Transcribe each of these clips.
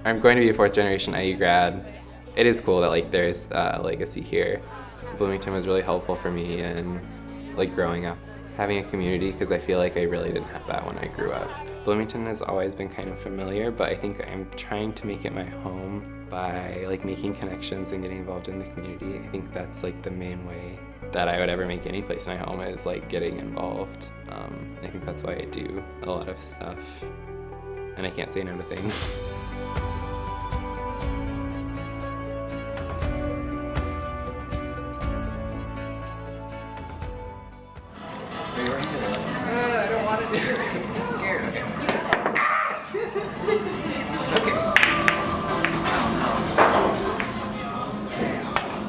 I'm going to be a fourth generation IU grad. It is cool that like there's a legacy here. Bloomington was really helpful for me in like growing up, having a community because I feel like I really didn't have that when I grew up. Bloomington has always been kind of familiar, but I think I'm trying to make it my home by like making connections and getting involved in the community. I think that's like the main way that I would ever make any place my home is like getting involved. I think that's why I do a lot of stuff, and I can't say no to things. I don't want to do it. I'm scared.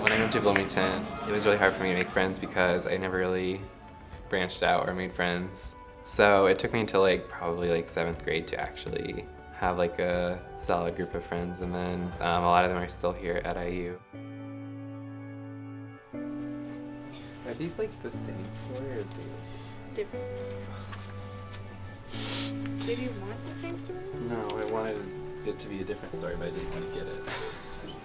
When I moved to Bloomington, it was really hard for me to make friends because I never really branched out or made friends. So it took me until like probably like 7th grade to actually have like a solid group of friends, and then a lot of them are still here at IU. Are these like the same story or are they Different. Did you want the same story? No, I wanted it to be a different story, but I didn't want to get it.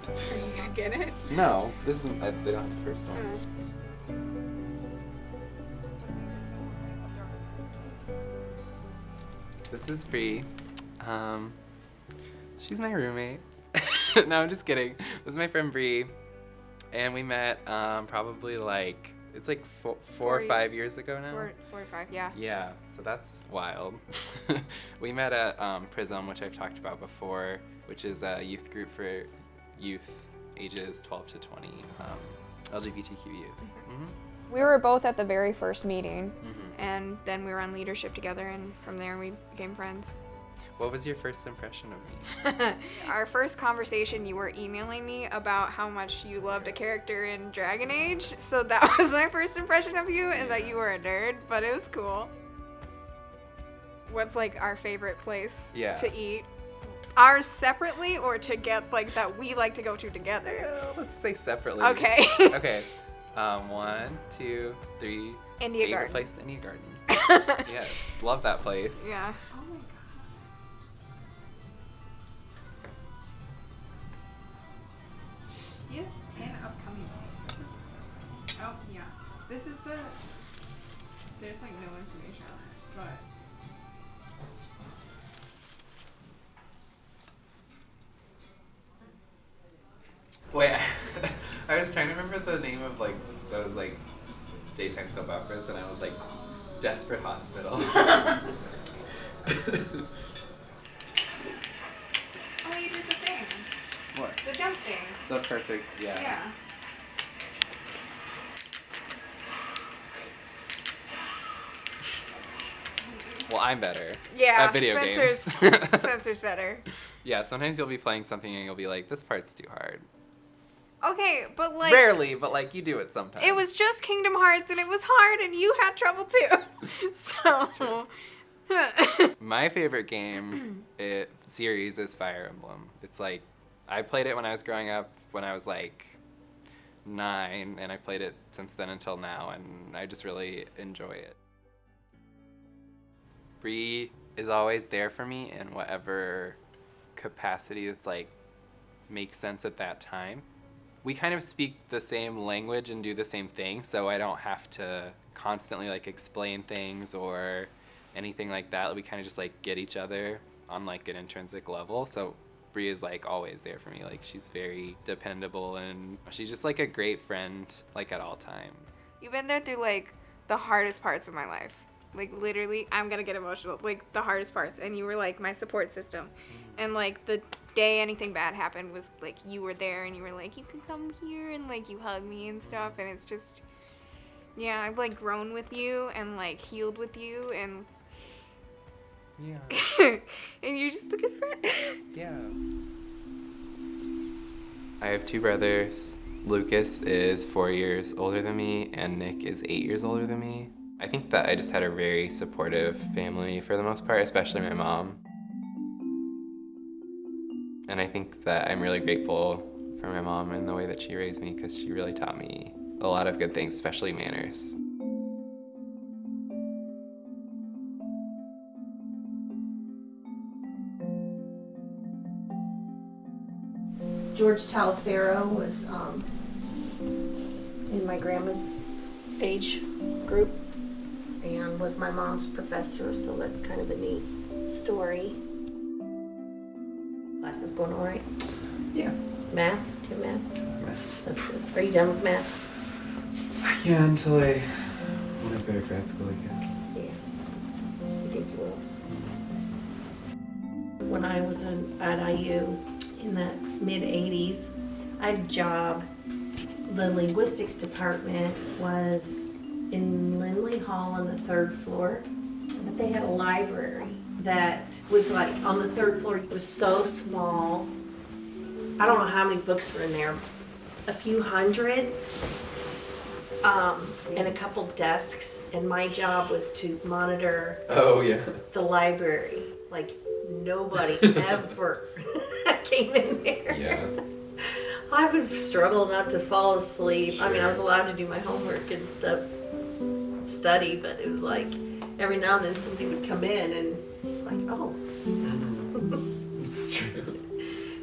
Are you gonna get it? No, this isn't. They don't have the first one. This is Brie. She's my roommate. No, I'm just kidding. This is my friend Brie, and we met probably like it's like four or 5 years ago now. 4 to 5, yeah. Yeah, so that's wild. We met at Prism, which I've talked about before, which is a youth group for youth ages 12 to 20, LGBTQ youth. Mm-hmm. We were both at the very first meeting. Mm-hmm. And then we were on leadership together, and from there we became friends. What was your first impression of me? Our first conversation, you were emailing me about how much you loved a character in Dragon Age, so that was my first impression of you, and that you were a nerd, but it was cool. What's like our favorite place to eat? Ours separately or to get like that we like to go to together? Let's say separately. Okay. Okay. 1, 2, 3. India Favorite Garden. place, India Garden. Yes, love that place. Yeah. He has 10 upcoming plays. Oh, yeah. This is the... There's like no information on it, but... Wait, I was trying to remember the name of like those like daytime soap operas, and I was like, Desperate Hospital. Oh, you did the thing. What? The jump thing. The perfect, yeah. Yeah. Well, I'm better. Yeah, At video Spencer's, games. Spencer's better. Yeah, sometimes you'll be playing something and you'll be like, this part's too hard. Okay, but like... Rarely, but like you do it sometimes. It was just Kingdom Hearts, and it was hard, and you had trouble too. So... My favorite game series is Fire Emblem. It's like, I played it when I was growing up, when I was like 9, and I played it since then until now, and I just really enjoy it. Brie is always there for me in whatever capacity that's like makes sense at that time. We kind of speak the same language and do the same thing, so I don't have to constantly like explain things or anything like that. We kind of just like get each other on like an intrinsic level. So Brie is like always there for me. Like she's very dependable, and she's just like a great friend like at all times. You've been there through like the hardest parts of my life. Like literally, I'm gonna get emotional. Like the hardest parts, and you were like my support system. And like the day anything bad happened was like you were there, and you were like, you can come here, and like you hug me and stuff. And it's just, yeah, I've like grown with you and like healed with you, and Yeah. and you're just a good friend. Yeah. I have 2 brothers. Lucas is 4 years older than me, and Nick is 8 years older than me. I think that I just had a very supportive family for the most part, especially my mom. And I think that I'm really grateful for my mom and the way that she raised me, because she really taught me a lot of good things, especially manners. George Talifero was in my grandma's age group and was my mom's professor, so that's kind of a neat story. Class is going all right? Yeah. Math? Do you have math? Math. That's good. Are you done with math? Yeah, until I want to go to grad school, I guess. Yeah. You think you will? When I was at IU in the mid-'80s, I had a job. The linguistics department was in Lindley Hall on the 3rd floor. But they had a library that was like on the 3rd floor. It was so small. I don't know how many books were in there. A few hundred. And a couple desks. And my job was to monitor Oh, yeah. the library. Like nobody ever came in there. Yeah. I would struggle not to fall asleep. I mean, I was allowed to do my homework and stuff, study, but it was like every now and then somebody would come in and it's like, oh. It's true.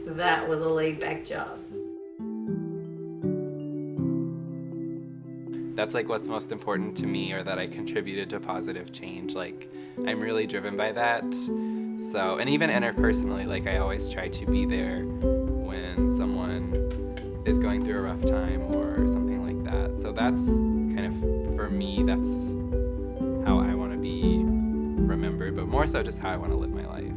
That was a laid back job. That's like what's most important to me, or that I contributed to positive change. Like, I'm really driven by that. So, and even interpersonally, like I always try to be there when someone is going through a rough time or something like that. So that's kind of, for me, that's how I want to be remembered, but more so just how I want to live my life.